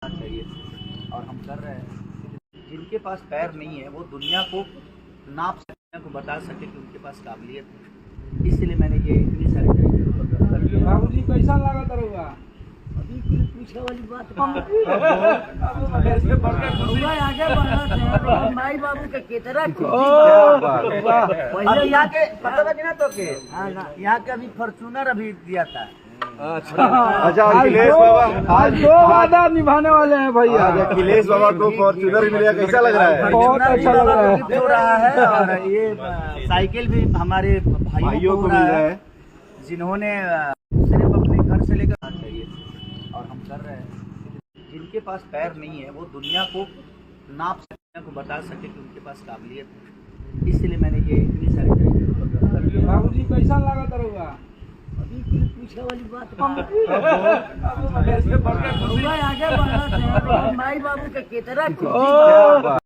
चाहिए और हम कर रहे हैं। जिनके पास पैर नहीं है वो दुनिया को नाप सके, दुनिया को बता सके कि उनके पास काबिलियत है। इसलिए मैंने ये इतनी सारी तरीके बाबूजी कैसा लगा तरुआ? अभी कुछ पूछे वाली बात आगे बढ़ा माई बाबू के केतरा पहले यहाँ के पता लगे ना तो के यहाँ के अभी फॉर्चूनर अभी दिया था। अच्छा, अखिलेश बाबा आज दो वादा निभाने वाले हैं भैया। आज अखिलेश बाबा को फॉर्च्यूनर मिला, कैसा लग रहा है? बहुत अच्छा लग रहा है। हो रहा है और ये साइकिल भी हमारे भाइयों को मिल रहा है जिन्होंने सिर्फ अपने घर से लेकर आना चाहिए और हम कर रहे हैं। जिनके पास पैर नहीं है वो दुनिया को नाप सके, दुनिया को बता सके कि उनके पास काबिलियत है। इसलिए मैंने ये इतनी सारी तरीके बाबूजी कैसा लगा तरुआ? अभी कुछ पूछे वाली बात आगे बढ़ा माई बाबू के केतरा